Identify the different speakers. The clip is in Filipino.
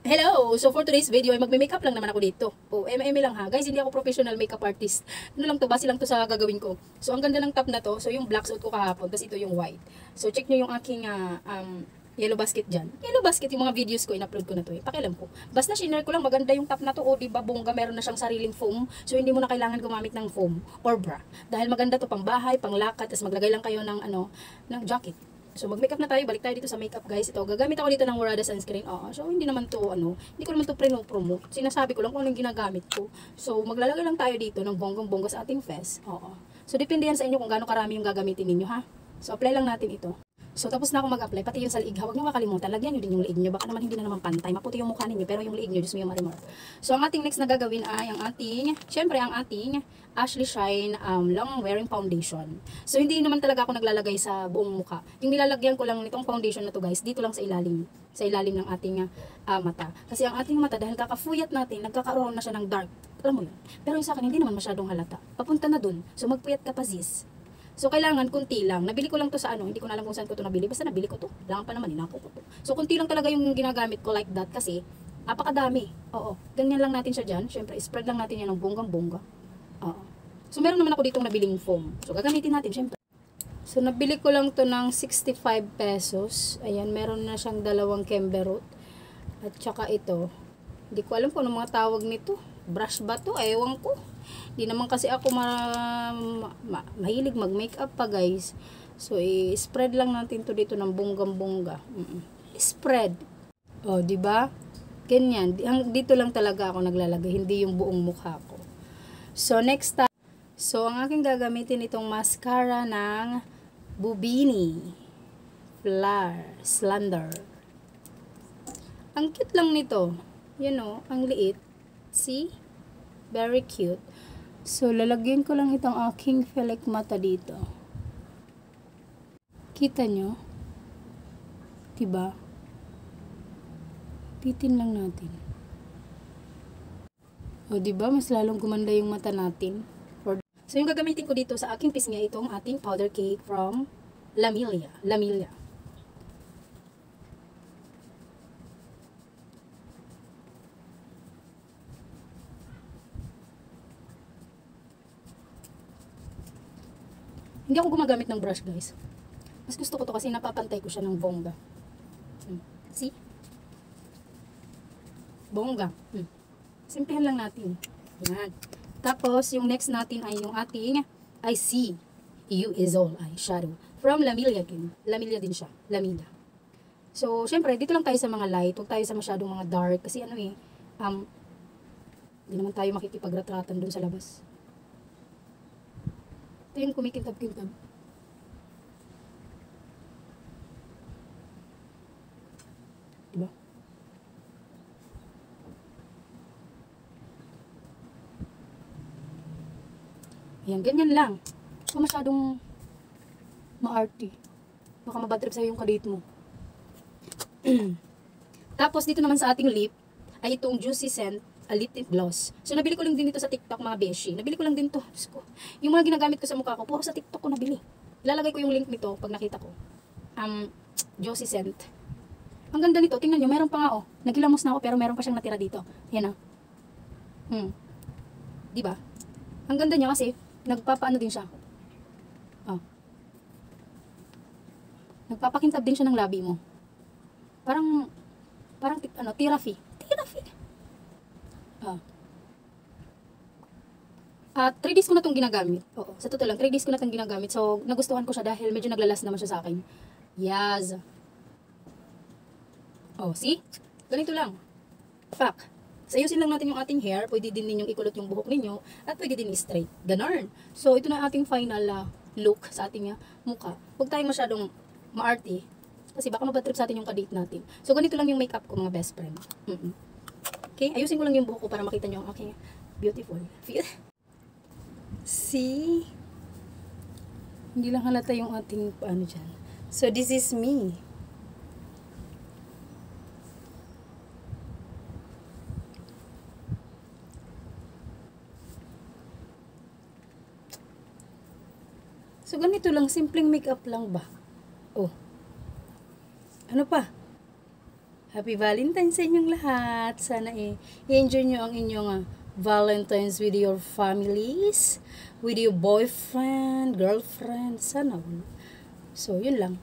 Speaker 1: Hello! So for today's video ay magme-makeup lang naman ako dito. MM lang ha. Guys, hindi ako professional makeup artist. Ano lang to, base lang to sa gagawin ko. So ang ganda ng top na to. So yung black suit ko kahapon, tapos ito yung white. So check nyo yung aking yellow basket dyan. Yellow basket, yung mga videos ko, in-upload ko na to eh. Pakialam ko. Basta shinare ko lang, maganda yung top na to. O diba, bongga, meron na siyang sariling foam. So hindi mo na kailangan gumamit ng foam or bra. Dahil maganda to pang bahay, pang lakad, tapos maglagay lang kayo ng ng jacket. So, mag-makeup na tayo. Balik tayo dito sa makeup, guys. Ito, gagamit ako dito ng Murada sunscreen. So, hindi naman to, hindi ko naman to promote. Sinasabi ko lang kung anong ginagamit ko. So, maglalagay lang tayo dito ng bonggong-bongga sa ating face. So, depende yan sa inyo kung gaano karami yung gagamitin ninyo, ha? So, apply lang natin ito. So, tapos na ako mag-apply. Pati yung sa liig, huwag nyo makalimutan. Lagyan nyo din yung liig nyo. Baka naman hindi na naman pantay. Maputi yung mukha ninyo. Pero yung liig nyo, Diyos mo yung marimar. So, ang ating next na gagawin ay syempre, ang ating Ashley Shine Long Wearing Foundation. So, hindi naman talaga ako naglalagay sa buong mukha. Yung nilalagyan ko lang nitong foundation na to, guys, dito lang sa ilalim. Sa ilalim ng ating mata. Kasi ang ating mata, dahil kakafuyat natin, nagkakaroon na siya ng dark. Alam mo yun. Pero yung sa akin, hindi naman masyadong halata. Papunta na dun. So, magpuyat ka pa, sis. So, kailangan kunti lang. Nabili ko lang to sa hindi ko na alam kung saan ko to nabili. Basta nabili ko to. Kailangan pa naman, inako ko to. So, kunti lang talaga yung ginagamit ko like that kasi napakadami. Ganyan lang natin siya dyan. Siyempre, spread lang natin yan ng bonggang-bongga. So, meron naman ako ditong nabiling foam. So, gagamitin natin, siyempre. So, nabili ko lang to ng 65 pesos. Ayan, meron na siyang dalawang Kemberut. At saka ito. Hindi ko alam kung anong mga tawag nito. Brush ba to? Ewan ko. Di naman kasi ako mahilig mag-makeup pa, guys. So, i-spread lang natin to dito ng bonggang-bongga. Spread. Di ba? Ganyan. Dito lang talaga ako naglalagay, hindi yung buong mukha ko. So, next time. So, ang aking gagamitin itong mascara ng Bubini Flare Slender. Ang cute lang nito. Yan o, ang liit. See? Very cute. So, lalagyan ko lang itong aking Felix mata dito. Kita nyo? Diba? Pitin lang natin. Diba? Mas lalong gumanda yung mata natin. So, yung gagamitin ko dito sa aking pisngi, itong ating powder cake from Lamilia. Hindi ako gumagamit ng brush, guys. Mas gusto ko to kasi napapantay ko siya ng bongga. See? Bongga. Simplihan lang natin. Yan. Tapos, yung next natin ay yung ating I See You Is All eyeshadow. From Lamilia din. Lamilia din siya. Lamilia. So, syempre, dito lang tayo sa mga light. Huwag tayo sa masyadong mga dark. Kasi hindi naman tayo makikipagretratan dun sa labas. Ito yung kumikintab-kintab. Diba? Ayan, ganyan lang. So, masyadong ma-arty. Baka mabadrip sa'yo yung kadate mo. Tapos, dito naman sa ating lip, ay itong Juicy Scent lip tint gloss. So, nabili ko lang din dito sa TikTok, mga beshi. Nabili ko lang din to. Yung mga ginagamit ko sa mukha ko, puro sa TikTok ko nabili. Ilalagay ko yung link nito pag nakita ko. Juicy Scent. Ang ganda nito. Tingnan nyo, meron pa nga Nagilamos na ako, pero meron pa siyang natira dito. Yan Diba? Ang ganda niya kasi, nagpapaano din siya. Nagpapakintab din siya ng labi mo. Parang therapy. 3 days ko na itong ginagamit. Sa totoo lang, 3 days ko na itong ginagamit. So, nagustuhan ko siya dahil medyo naglalas naman siya sa akin. Yes. See? Ganito lang. Fact. Sayusin lang natin yung ating hair. Pwede din ninyong ikulot yung buhok ninyo. At pwede din i-straight. Ganon. So, ito na ating final look sa ating mukha. Huwag tayong masyadong ma-arty. Kasi baka mabatrip sa atin yung kadate natin. So, ganito lang yung makeup ko, mga best friend. Okay? Ayusin ko lang yung buhok ko para makita nyo ang aking beautiful. Feel? See? Hindi lang halata yung ating dyan. So, this is me. So, ganito lang. Simpleng makeup lang ba? Ano pa? Happy Valentine's sa inyong lahat. Sana i-enjoy nyo ang inyong Valentine's with your families, with your boyfriend, girlfriend. Sana. So, yun lang.